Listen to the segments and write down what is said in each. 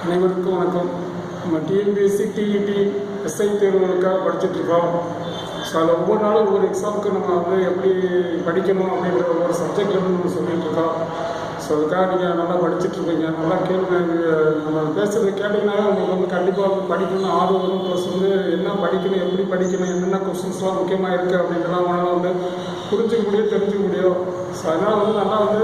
அனைவருக்கும் வணக்கம். நம்ம டிஎன்பிஎஸ்சி டிஇடி எஸ்ஐ தேர்வுகளுக்காக படிச்சுட்ருக்கோம். ஸோ அதில் ஒவ்வொரு நாளும் ஒவ்வொரு எக்ஸாமுக்கு நம்ம வந்து எப்படி படிக்கணும் அப்படின்ற ஒவ்வொரு சப்ஜெக்ட்லேருந்து நம்ம சொல்லிகிட்ருக்கோம். ஸோ அதுக்காக நீங்கள் நல்லா படிச்சுட்ருப்பீங்க. நல்லா கேளுங்க. நம்ம பேசுகிறது கேட்டிங்கனாலே உங்களுக்கு வந்து கண்டிப்பாக வந்து படிக்கணும்னு ஆர்வம் வரும். ப்ளஸ் வந்து என்ன படிக்கணும், எப்படி படிக்கணும், என்னென்ன கொஸ்டின்ஸ்லாம் முக்கியமாக இருக்குது அப்படின்றலாம் உங்களால் வந்து புரிஞ்சுக்க முடியும், தெரிஞ்சுக்க முடியும். ஸோ அதனால் வந்து நல்லா வந்து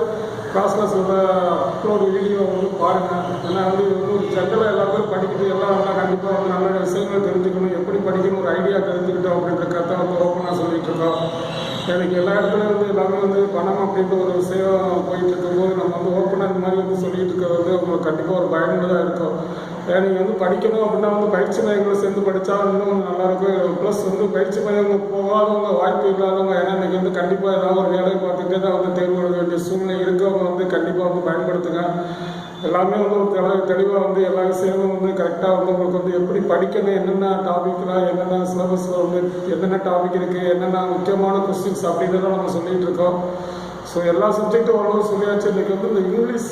கிளாஸில் சொல்கிற அப்லோடு வீடியோ வந்து பாருங்கள். ஏன்னா வந்து இது வந்து ஒரு ஜென்ரலாக எல்லா பேரும் படிக்கிறது எல்லாம் நல்லா கண்டிப்பாக வந்து நல்ல விஷயங்களை தெரிஞ்சுக்கணும், எப்படி படிக்கணும் ஒரு ஐடியா தெரிஞ்சுக்கிட்டோம் அப்படின்ற கருத்தை வந்து ஓப்பனாக சொல்லிகிட்டு இருக்கோம். எனக்கு எல்லா இடத்துலையும் வந்து எல்லாமே வந்து பணம் அப்படின்ற ஒரு விஷயம் போயிட்டு இருக்கும்போது நம்ம வந்து ஓப்பனாக இந்த மாதிரி வந்து சொல்லிகிட்டு இருக்கிறது வந்து உங்களுக்கு கண்டிப்பாக ஒரு பயனுள்ளதாக இருக்கும். ஏன்னா நீங்கள் வந்து படிக்கணும் அப்படின்னா வந்து பயிற்சி மையங்களை சேர்ந்து படித்தா இன்னும் கொஞ்சம் நல்லாயிருக்கும். ப்ளஸ் வந்து பயிற்சி மையங்கள் போகாதவங்க, வாய்ப்பு இல்லாதவங்க, ஏன்னா இன்றைக்கி வந்து கண்டிப்பாக ஏதாவது ஒரு வேலையை பார்த்துட்டே தான் வந்து தேர்வு எழுத வேண்டிய சூழ்நிலை இருக்கவங்க வந்து கண்டிப்பாக வந்து பயன்படுத்துங்க. எல்லாமே வந்து ஒரு தெளிவாக வந்து எல்லா விஷயமும் வந்து கரெக்டாக வந்து உங்களுக்கு வந்து எப்படி படிக்கணும், என்னென்ன டாபிக்லாம், என்னென்ன சிலபஸில் வந்து என்னென்ன டாபிக் இருக்குது, என்னென்ன முக்கியமான கொஸ்டின்ஸ் அப்படின்றத நம்ம சொல்லிகிட்டு இருக்கோம். ஸோ எல்லா சப்ஜெக்டும் ஓரளவு சொல்லியாச்சு. இன்றைக்கி வந்து இந்த இங்கிலீஷ்,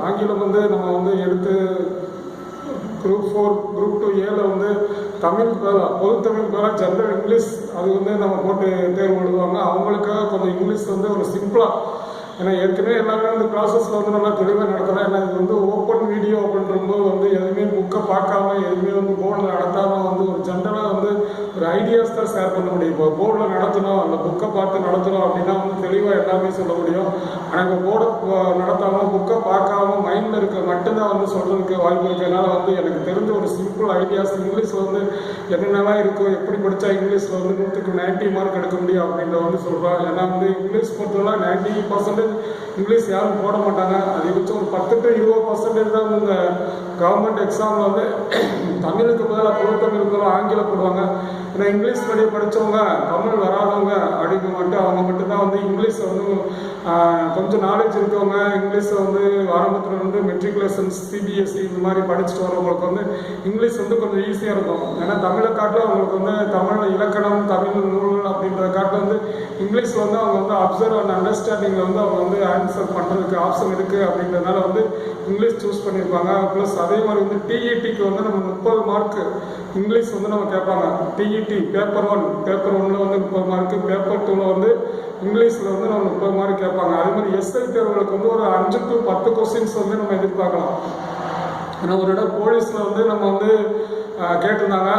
ஆங்கிலம் வந்து நம்ம வந்து எடுத்து குரூப் 4 குரூப் 2A வந்து தமிழுக்கு பதிலாக பொதுத்தமிழுக்கு பதிலாக ஜென்ரல் இங்கிலீஷ் அது வந்து நம்ம போட்டு தேர்வு எழுதுவாங்க. அவங்களுக்காக கொஞ்சம் இங்கிலீஷ் வந்து ஒரு சிம்பிளாக, ஏன்னா ஏற்கனவே எல்லாமே வந்து கிளாஸஸில் வந்து நல்லா தெளிவாக நடத்தலாம். ஏன்னா இது வந்து ஓப்பன் வீடியோ அப்படின்றபோது வந்து எதுவுமே புக்கை பார்க்காம, எதுவுமே வந்து போர்டில் நடத்தாமல் வந்து ஒரு ஜென்ரலாக வந்து ஒரு ஐடியாஸ் தான் ஷேர் பண்ண முடியும். இப்போ போர்டில் நடத்தணும், அந்த புக்கை பார்த்து நடத்தணும் அப்படின்னா வந்து தெளிவாக எல்லாமே சொல்ல முடியும். ஆனால் இப்போ போர்டை நடத்தாமல் புக்கை பார்க்காம மைண்டில் இருக்க மட்டும்தான் வந்து சொல்கிறதுக்கு வாய்ப்பு இருக்கிறதுனால வந்து எனக்கு தெரிஞ்ச ஒரு சிம்பிள் ஐடியாஸ் இங்கிலீஷில் வந்து என்னென்னலாம் இருக்கும், எப்படி படித்தா இங்கிலீஷில் வந்து 100க்கு 90 மார்க் எடுக்க முடியும் அப்படின்ற வந்து சொல்கிறோம். ஏன்னா வந்து இங்கிலீஷ் பொறுத்தவரை 90% இங்கிலீஷ் யாரும் போட மாட்டாங்க. அதிகபட்சம் ஒரு 10 to 20% தான் வந்து இந்த கவர்மெண்ட் எக்ஸாமில் வந்து தமிழுக்கு பதிலாக பொதுத்தமிழுக்கு பதிலாக ஆங்கிலம் போடுவாங்க. ஏன்னா இங்கிலீஷ் மீடியம் படித்தவங்க, தமிழ் வராதவங்க அப்படிங்க மட்டும் அவங்க மட்டும்தான் வந்து இங்கிலீஷை வந்து கொஞ்சம் நாலேஜ் இருக்கவங்க, இங்கிலீஷை வந்து ஆரம்பத்தில் வந்து மெட்ரிகுலேஷன், சிபிஎஸ்சி இந்த மாதிரி படிச்சுட்டு வரவங்களுக்கு வந்து இங்கிலீஷ் வந்து கொஞ்சம் ஈஸியாக இருக்கும். ஏன்னா தமிழை காட்டில் அவங்களுக்கு வந்து தமிழ் இலக்கணம், தமிழ் நூல்கள் அப்படின்ற காட்டில் வந்து இங்கிலீஷில் வந்து அவங்க வந்து அப்சர்வ் அண்ட் அண்டர்ஸ்டாண்டிங்கில் வந்து அவங்க வந்து ஆன்சர் பண்ணுறதுக்கு ஆப்ஷன் இருக்குது. அப்படின்றதுனால வந்து இங்கிலீஷ் சூஸ் பண்ணியிருப்பாங்க. ப்ளஸ் அதே மாதிரி வந்து டிஇடிக்கு வந்து நம்ம 30 மார்க்கு இங்கிலீஷ் வந்து நம்ம கேட்பாங்க. டிஇடி பேப்பர் 1 வந்து 30 மார்க்கு, பேப்பர் 2 வந்து இங்கிலீஷில் வந்து நம்ம 30 மார்க் கேட்பாங்க. அதே மாதிரி எஸ்ஐ தேர்வுகளுக்கு வந்து ஒரு 5 to 10 கொஸ்டின்ஸ் வந்து நம்ம எதிர்பார்க்கலாம். ஏன்னா ஒரு இடம் போலீஸில் வந்து நம்ம வந்து கேட்டிருந்தாங்க,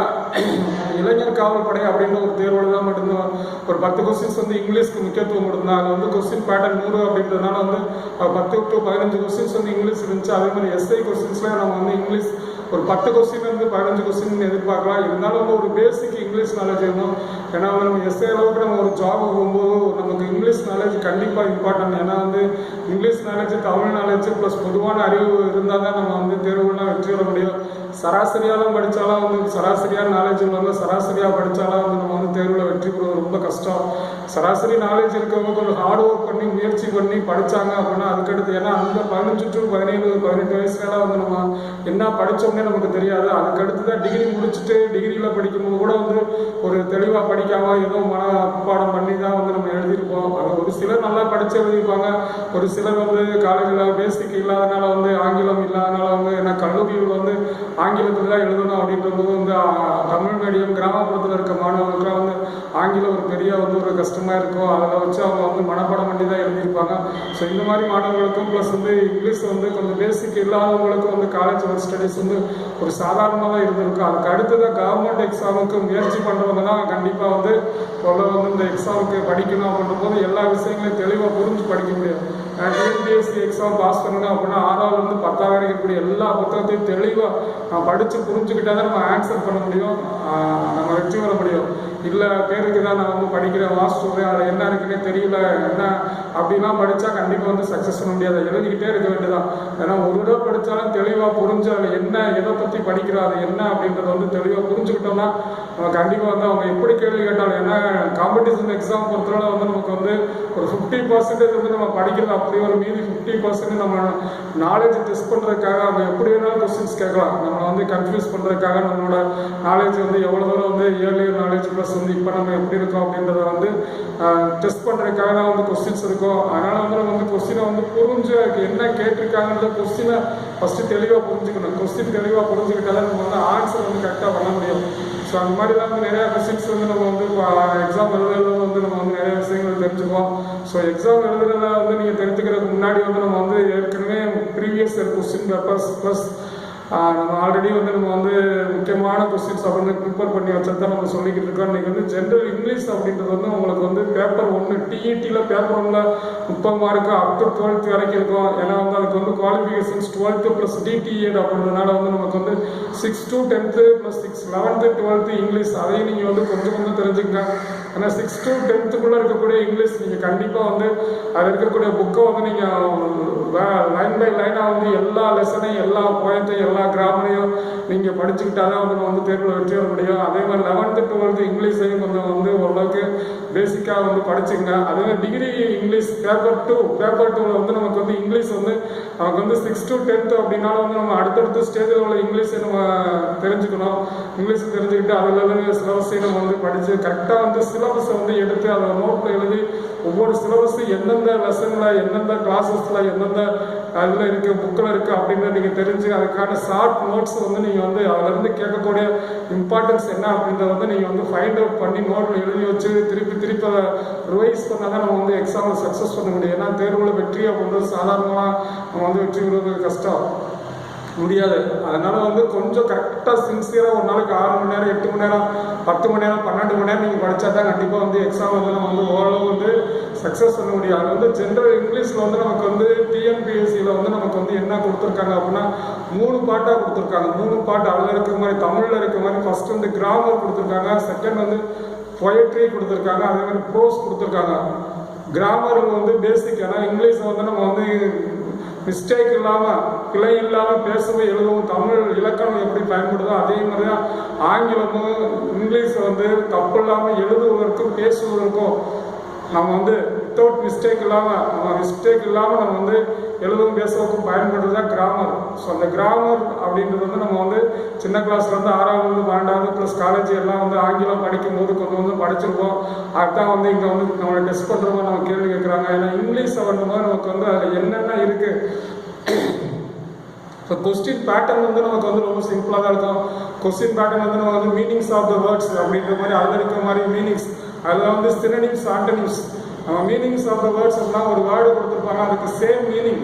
இளைஞர் காவல் படை அப்படின்னு ஒரு தேர்வில் தான் மட்டும்தான் ஒரு 10 கொஸ்டின்ஸ் வந்து இங்கிலீஷ்க்கு முக்கியத்துவம் கொடுத்தாங்க. அது வந்து கொஸ்டின் பேட்டர்ன் 100 அப்படின்றதுனால வந்து 10 to 15 கொஸ்டின்ஸ் வந்து இங்கிலீஷ் இருந்துச்சு. அதே மாதிரி எஸ்ஐ கொஸ்டின்ஸில் நம்ம வந்து இங்கிலீஷ் ஒரு 10 கொஸ்டின்லேருந்து 15 கொஸ்டின் எதிர்பார்க்கலாம். இருந்தாலும் வந்து ஒரு பேசிக் இங்கிலீஷ் நாலேஜ் வேணும். ஏன்னா வந்து நம்ம எஸ்ஐ அளவுக்கு நம்ம ஒரு ஜாப் போகும்போது நமக்கு இங்கிலீஷ் நாலேஜ் கண்டிப்பாக இம்பார்ட்டன்ட். ஏன்னா வந்து English knowledge, Tamil knowledge plus பொதுவான அறிவு இருந்தால் தான் நம்ம வந்து தேர்வுலாம் வெற்றி பெற முடியும். சராசரியாலாம் படித்தாலும் வந்து சராசரியான நாலேஜ் இல்லாமல் சராசரியாக படித்தாலும் வந்து நம்ம வந்து தேர்வில் வெற்றி பெறுவது ரொம்ப கஷ்டம். சராசரி நாலேஜ் இருக்கவங்க கொஞ்சம் ஹார்ட் ஒர்க் பண்ணி முயற்சி பண்ணி படித்தாங்க அப்படின்னா அதுக்கடுத்து, ஏன்னா அந்த 15 to 17, 18 வயசுலாம் வந்து நம்ம என்ன படித்தோம்னே நமக்கு தெரியாது. அதுக்கடுத்து தான் டிகிரி முடிச்சுட்டு டிகிரியில் படிக்கும்போது கூட வந்து ஒரு தெளிவாக படிக்காமல் ஏதோ மனப்பாடம் பண்ணி தான் வந்து நம்ம எழுதியிருப்போம். அது ஒரு சிலர் நல்லா படித்து எழுதியிருப்பாங்க. ஒரு சிலர் வந்து காலேஜில் பேசிக் இல்லாதனால வந்து ஆங்கிலம் இல்லாதனால வந்து ஏன்னா கல்லூரியில் வந்து ஆங்கிலத்தில் தான் எழுதணும் அப்படின்றபோது வந்து தமிழ் மீடியம் கிராமப்புறத்தில் இருக்க மாணவர்களுக்கு வந்து ஆங்கிலம் ஒரு பெரிய வந்து ஒரு கஷ்டமாக இருக்கும். அதில் வச்சு அவங்க வந்து மனப்பாடம் பண்ணி தான் எழுதியிருப்பாங்க. ஸோ இந்த மாதிரி மாணவர்களுக்கும் ப்ளஸ் வந்து இங்கிலீஷ் வந்து கொஞ்சம் பேசிக் இல்லாதவங்களுக்கும் வந்து காலேஜ் ஸ்டடீஸ் வந்து ஒரு சாதாரணமாக தான் இருந்திருக்கும். அதுக்கு அடுத்ததான் கவர்மெண்ட் எக்ஸாமுக்கு முயற்சி பண்ணுறவங்க தான் கண்டிப்பாக வந்து வந்து இந்த எக்ஸாமுக்கு படிக்கணும் அப்படின்ற போது எல்லா விஷயங்களையும் தெளிவாக புரிஞ்சு படிக்க முடியும். டிஎன்பிஎஸ்சி எக்ஸாம் பாஸ் பண்ணணும் அப்படின்னா 6வது 10வது இருக்கக்கூடிய எல்லா புத்தகத்தையும் தெளிவாக நான் படித்து புரிஞ்சுக்கிட்டா தான் நம்ம ஆன்சர் பண்ண முடியும், நம்ம வெற்றி பெற முடியும். இல்லை பேருக்கு தான் நான் வந்து படிக்கிறேன், வாசிச்சுவேன், அதில் என்ன இருக்குன்னே தெரியல என்ன அப்படிலாம் படித்தா கண்டிப்பாக வந்து சக்ஸஸ் பண்ண முடியாது. எழுதிக்கிட்டே இருக்க வேண்டியதான். ஏன்னா ஒரு தடவை படித்தாலும் தெளிவாக புரிஞ்சு அதில் என்ன எதை பற்றி படிக்கிறோம் அது என்ன அப்படின்றத வந்து தெளிவாக புரிஞ்சுக்கிட்டோம்னா நம்ம கண்டிப்பாக வந்து அவங்க எப்படி கேள்வி கேட்டாலும், ஏன்னா காம்படிஷன் எக்ஸாம் பொறுத்தவரை வந்து நமக்கு வந்து ஒரு 50% வந்து நம்ம படிக்கிறது, அப்படியே ஒரு மீதி 50% நம்ம நாலேஜ் டெஸ்ட் பண்ணுறதுக்காக அவங்க எப்படி வேணாலும் கொஸ்டின்ஸ் கேட்கலாம். நம்மளை வந்து கன்ஃபியூஸ் பண்ணுறதுக்காக நம்மளோட நாலேஜ் வந்து எவ்வளோ தூரம் வந்து ஏர்லியர் நாலேஜ் ப்ளஸ் வந்து இப்போ நம்ம எப்படி இருக்கோம் அப்படின்றத வந்து டெஸ்ட் பண்ணுறதுக்காக தான் வந்து கொஸ்டின்ஸ் இருக்கும். அதனால் வந்து நம்ம வந்து கொஸ்டினை வந்து புரிஞ்சு அதுக்கு என்ன கேட்டிருக்காங்கன்ற கொஸ்டினை ஃபஸ்ட்டு தெளிவாக புரிஞ்சுக்கணும். கொஸ்டின் தெளிவாக புரிஞ்சுக்கிட்டாலே நம்ம வந்து ஆன்சர் வந்து கரெக்டாக பண்ண முடியும். ஸோ அந்த மாதிரிலாம் வந்து நிறையா கொஸ்டின்ஸ் வந்து நம்ம வந்து எக்ஸாம் எழுதுறது வந்து நம்ம வந்து நிறைய விஷயங்கள் தெரிஞ்சுக்குவோம். ஸோ எக்ஸாம் எழுதுறத வந்து நீங்கள் தெரிஞ்சுக்கிறதுக்கு முன்னாடி வந்து நம்ம வந்து ஏற்கனவே previous year question papers plus நம்ம ஆல்ரெடி வந்து நம்ம வந்து முக்கியமான கொஸ்டின்ஸ் அப்படின்னு ப்ரிப்பேர் பண்ணி வச்சது தான் நம்ம சொல்லிக்கிட்டு இருக்கோம். இன்றைக்கி வந்து ஜென்ரல் இங்கிலீஷ் அப்படின்றது வந்து உங்களுக்கு வந்து பேப்பர் 1 டிஇடியில் பேப்பர் 1 30 மார்க்கு அப் டு 12th வரைக்கும் இருக்கும். ஏன்னா வந்து அதுக்கு வந்து குவாலிஃபிகேஷன்ஸ் 12th + டிடிஎட் அப்படின்றதுனால வந்து நமக்கு வந்து 6 to 10th + 6 11th 12th English அதையும் நீங்கள் வந்து கொஞ்சம் தெரிஞ்சுக்கங்க. ஏன்னா 6 to 10th இருக்கக்கூடிய இங்கிலீஷ் நீங்கள் கண்டிப்பாக வந்து அதில் இருக்கக்கூடிய புக்கை வந்து நீங்கள் லைன் பை லைனாக வந்து எல்லா லெசனையும் எல்லா பாயிண்ட்டையும் எல்லா கிராமரையும் நீங்கள் படிச்சுக்கிட்டால் தான் வந்து வந்து தேர்வில் வெற்றி வர முடியும். அதே மாதிரி 11th 12th இங்கிலீஷையும் கொஞ்சம் வந்து ஓரளவுக்கு பேசிக்காக வந்து படிச்சுங்க. அதே மாதிரி டிகிரி இங்கிலீஷ் பேப்பர் 2ல் வந்து நமக்கு வந்து இங்கிலீஷ் வந்து நமக்கு வந்து 6 to 10th அப்படின்னாலும் வந்து நம்ம அடுத்தடுத்த ஸ்டேஜில் உள்ள இங்கிலீஷை நம்ம தெரிஞ்சுக்கணும். இங்கிலீஷை தெரிஞ்சுக்கிட்டு அதில் சிலபஸையும் நம்ம வந்து படித்து கரெக்டாக வந்து சிலபஸை வந்து எடுத்து அதை நோட்டில் எழுதி ஒவ்வொரு சிலபஸு எந்தெந்த லெசனில் எந்தெந்த கிளாஸஸில் எந்தெந்த அதில் இருக்குது புக்கில் இருக்குது அப்படின்னு நீங்கள் தெரிஞ்சு அதுக்கான ஷார்ட் நோட்ஸ் வந்து நீங்கள் வந்து அதிலேருந்து கேட்கக்கூடிய இம்பார்ட்டன்ஸ் என்ன அப்படின்றத வந்து நீங்கள் வந்து ஃபைண்ட் அவுட் பண்ணி நோட்டில் எழுதி வச்சு திருப்பி அதை ரிவைஸ் பண்ணால் தான் நம்ம வந்து எக்ஸாமில் சக்ஸஸ் பண்ண முடியும். ஏன்னா தேர்வில் வெற்றி அப்படின்றது சாதாரணமாக நம்ம வந்து வெற்றி பெறுவது கஷ்டம் முடியாது. அதனால் வந்து கொஞ்சம் கரெக்டாக சின்சியராக ஒரு நாளைக்கு 6 மணி நேரம் 8 மணி நேரம் 10 மணி நேரம் 12 மணி நேரம் நீங்கள் படித்தா தான் கண்டிப்பாக வந்து எக்ஸாம் வந்து நம்ம வந்து ஓரளவு வந்து சக்ஸஸ் பண்ண முடியும். அது வந்து ஜென்ரல் இங்கிலீஷில் வந்து நமக்கு வந்து டிஎன்பிஎஸ்சியில் வந்து நமக்கு வந்து என்ன கொடுத்துருக்காங்க அப்படின்னா 3 பார்ட்டாக கொடுத்துருக்காங்க. 3 பார்ட் அதில் இருக்கிற மாதிரி தமிழில் இருக்கிற மாதிரி ஃபஸ்ட்டு வந்து கிராமர் கொடுத்துருக்காங்க, செகண்ட் வந்து பொயட்ரி கொடுத்துருக்காங்க, அதே மாதிரி ப்ரோஸ் கொடுத்துருக்காங்க. கிராமர் வந்து பேசிக். ஏன்னா இங்கிலீஷை வந்து நம்ம வந்து மிஸ்டேக் இல்லாமல் பிழை இல்லாமல் பேசவும் எழுதவும் தமிழ் இலக்கணம் எப்படி பயன்படுதோ அதே மாதிரி தான் ஆங்கிலமும் இங்கிலீஷை வந்து தப்பு இல்லாமல் எழுதுவதற்கும் பேசுவதற்கும் நம்ம வந்து வித்தவுட் மிஸ்டேக் இல்லாமல் நம்ம வந்து எழுதவும் பேசுவதற்கும் பயன்படுறது தான் கிராமர். ஸோ அந்த கிராமர் அப்படின்றது வந்து நம்ம வந்து சின்ன கிளாஸ்லேருந்து 6வது 12வது ப்ளஸ் காலேஜ் எல்லாம் வந்து ஆங்கிலம் படிக்கும்போது கொஞ்சம் வந்து படிச்சிருக்கோம். அதுதான் வந்து இங்கே வந்து நம்மளை டெஸ்ட் பண்ணுறவங்க நம்ம கேள்வி கேட்குறாங்க. ஏன்னா இங்கிலீஷை பண்ணும்போது நமக்கு வந்து அதில் என்னென்ன இருக்குது. ஸோ கொஸ்டின் பேட்டர்ன் வந்து நமக்கு வந்து ரொம்ப சிம்பிளாக தான் இருக்கும். கொஸ்டின் பேட்டர்ன் வந்து நம்ம வந்து மீனிங்ஸ் ஆஃப் த வேர்ட்ஸ் அப்படின்ற மாதிரி அதில் இருக்கிற மாதிரி மீனிங்ஸ் அதில் வந்து synonyms antonyms meanings of the words அப்படின்னா ஒரு வேர்டு கொடுத்துருப்பாங்க அதுக்கு சேம் மீனிங்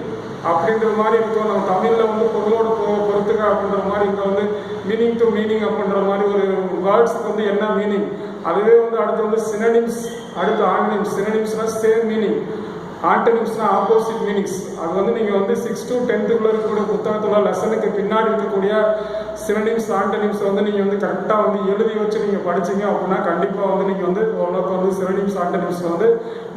அப்படின்ற மாதிரி இருக்கும். நம்ம தமிழில் வந்து பொருளோடு பொறுத்துக்க அப்படின்ற மாதிரி இங்கே வந்து மீனிங் டு மீனிங் அப்படின்ற மாதிரி ஒரு வேர்ட்ஸுக்கு வந்து என்ன மீனிங். அதுவே வந்து அடுத்து வந்து சினோனிம்ஸ், அடுத்து ஆண்டனிம்ஸ். சினோனிம்ஸ்னால் சேம் மீனிங், ஆண்டனிம்ஸ்னால் ஆப்போசிட் மீனிங்ஸ். அது வந்து நீங்கள் வந்து 6 to 10th இருக்கக்கூடிய புத்தகத்தில் லெசனுக்கு பின்னாடி இருக்கக்கூடிய சினோனிம்ஸ் ஆண்டனிம்ஸ் வந்து நீங்கள் வந்து கரெக்டாக வந்து எழுதி வச்சு நீங்கள் படிச்சிங்க அப்படின்னா கண்டிப்பாக வந்து நீங்கள் வந்து ஓரளவுக்கு வந்து சினோனிம்ஸ் ஆண்டனிம்ஸ் வந்து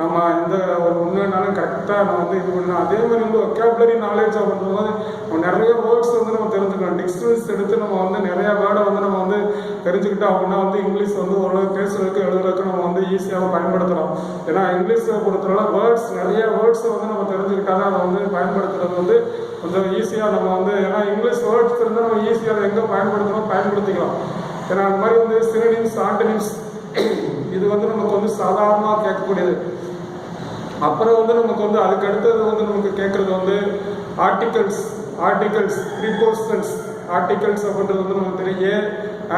நம்ம எந்த ஒரு ஒன்றுனாலும் கரெக்டாக நம்ம வந்து இது பண்ணணும். அதே மாதிரி வந்து ஒக்காபுலரி நாலேஜ் அப்படின்றது நம்ம நிறைய வேர்ட்ஸ் வந்து நம்ம தெரிஞ்சுக்கணும். டிக்ஷனரிஸ் எடுத்து நம்ம வந்து நிறையா வேர்டை வந்து நம்ம வந்து தெரிஞ்சுக்கிட்டோம் அப்படின்னா வந்து இங்கிலீஷ் வந்து ஓரளவு பேசுறதுக்கு எழுதுறதுக்கு நம்ம வந்து ஈஸியாக பயன்படுத்தலாம். ஏன்னா இங்கிலீஷை பொறுத்தவரை வேர்ட்ஸ் நிறைய வேர்ட்ஸை வந்து நம்ம தெரிஞ்சுக்கிட்டால் தான் அதை வந்து பயன்படுத்துறது வந்து கொஞ்சம் ஈஸியாக நம்ம வந்து ஏன்னா இங்கிலீஷ் வேர்ட்ஸ் இருந்தால் நம்ம ஈஸியாக எங்கே பயன்படுத்திக்கலாம். ஏன்னா அந்த மாதிரி வந்து சினோனிம்ஸ் ஆண்டனிம்ஸ் இது வந்து நமக்கு வந்து சாதாரணமாக கேட்கக்கூடியது. அப்புறம் வந்து நமக்கு வந்து அதுக்கு அடுத்தது வந்து நமக்கு கேட்குறது வந்து ஆர்டிகல்ஸ், ப்ரீபோசிஷன்ஸ். ஆர்டிகல்ஸ் அப்படின்றது வந்து நமக்கு தெரியும்.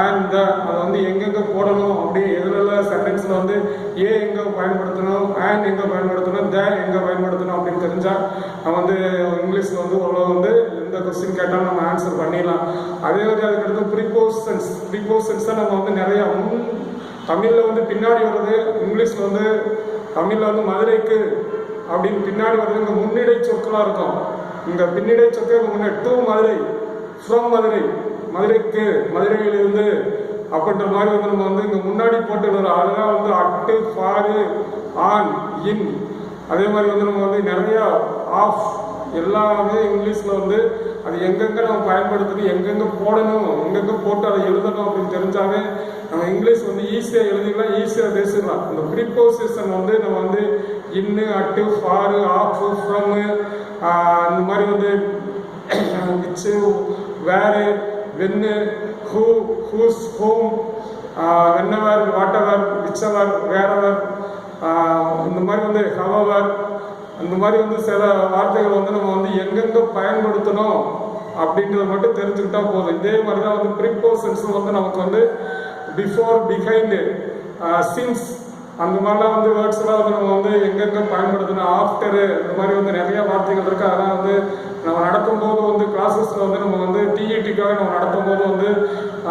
அண்ட் அதை வந்து எங்கெங்கே போடணும் அப்படி எதுல சென்டென்ஸில் வந்து எங்கே பயன்படுத்தணும், அண்ட் எங்கே பயன்படுத்தணும், எங்கே பயன்படுத்தணும் அப்படின்னு தெரிஞ்சால் நம்ம வந்து இங்கிலீஷில் வந்து ஓரளவு வந்து எந்த கொஸ்டின் கேட்டாலும் நம்ம ஆன்சர் பண்ணிடலாம். அதே மாதிரி அதுக்கடுத்து ப்ரீபோசிஷன்ஸ் தான் நம்ம வந்து நிறையா தமிழில் வந்து பின்னாடி வருது, இங்கிலீஷில் வந்து தமிழில் வந்து மதுரைக்கு அப்படின்னு பின்னாடி வருது. இங்கே முன்னிடை சொற்களாக இருக்கும். இங்கே பின்னிடை சொற்கள் முன்னே டு மதுரை, ஃப்ரம் மதுரை, மதுரைக்கு, மதுரையிலிருந்து அப்படின்ற மாதிரி வந்து நம்ம வந்து இங்கே முன்னாடி போட்டு வரும். அதெல்லாம் வந்து அட்டு, ஃபாரு, ஆன், இன். அதே மாதிரி வந்து நம்ம வந்து நிறையா ஆஃப் எல்லாமே இங்கிலீஷில் வந்து அது எங்கெங்கே நம்ம பயன்படுத்தணும், எங்கெங்கே போடணும், எங்கெங்கே போட்டு அதை எழுதணும் அப்படின்னு தெரிஞ்சாவே நம்ம இங்கிலீஷ் வந்து ஈஸியாக எழுதிக்கலாம், ஈஸியாக பேசிடலாம். இந்த ப்ரீபோசிஷன் வந்து நம்ம வந்து இன்னு, அட்டு, ஃபாரு, ஆஃப், ஃப்ரம்மு இந்த மாதிரி வந்து which, where, when, who, whose, whom, whenever, whatever, whichever, wherever, இந்த மாதிரி வந்து ஹவவர், அந்த மாதிரி வந்து சில வார்த்தைகள் வந்து நம்ம வந்து எங்கெங்கே பயன்படுத்தணும் அப்படின்றத மட்டும் தெரிஞ்சுக்கிட்டா போதும். இதே மாதிரி தான் வந்து ப்ரிப்போசன்ஸ் வந்து நமக்கு வந்து பிஃபோர், பிஹைண்டு, சின்ஸ் அந்த மாதிரிலாம் வந்து வேர்ட்ஸ்லாம் வந்து நம்ம வந்து எங்கெங்கே பயன்படுத்தணும், ஆஃப்டரு, இந்த மாதிரி வந்து நிறைய வார்த்தைகள் இருக்குது. அதெல்லாம் வந்து நம்ம நடத்தும் போது வந்து கிளாஸஸில் வந்து நம்ம வந்து டிஇடிக்காக நம்ம நடத்தும் போது வந்து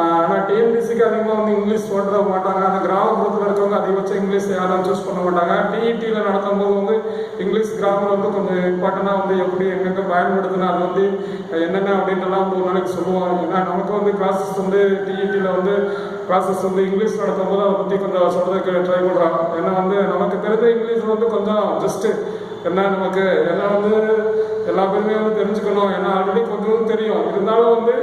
ஆனால் டிஎன்பிசிக்கு அதிகமாக வந்து இங்கிலீஷ் சொல்ல மாட்டாங்க. அந்த கிராமப்புறத்தில் இருக்கவங்க அதிகபட்சம் இங்கிலீஷ் யாரும் சூஸ் பண்ண மாட்டாங்க. டிஇடியில் நடத்தும் போது வந்து இங்கிலீஷ் கிராமர் வந்து கொஞ்சம் இம்பார்ட்டண்டாக வந்து எப்படி எங்கெங்கே பயன்படுத்தணும், அது வந்து என்னென்ன அப்படின்றலாம் வந்து ஒரு நாளைக்கு சொல்லுவோம். ஏன்னா நமக்கு வந்து கிளாஸஸ் வந்து டிஇடியில் வந்து கிளாஸஸ் வந்து இங்கிலீஷ் நடத்தும் போது அதை பற்றி கொஞ்சம் சொல்கிறதுக்கு ட்ரை பண்ணுறோம். ஏன்னா வந்து நமக்கு தெரிஞ்ச இங்கிலீஷ் வந்து கொஞ்சம் ஜஸ்ட்டு என்ன நமக்கு எல்லாம் வந்து எல்லா பேருமே வந்து தெரிஞ்சுக்கணும். ஏன்னா ஆல்ரெடி கொஞ்சம் தெரியும், இருந்தாலும் வந்து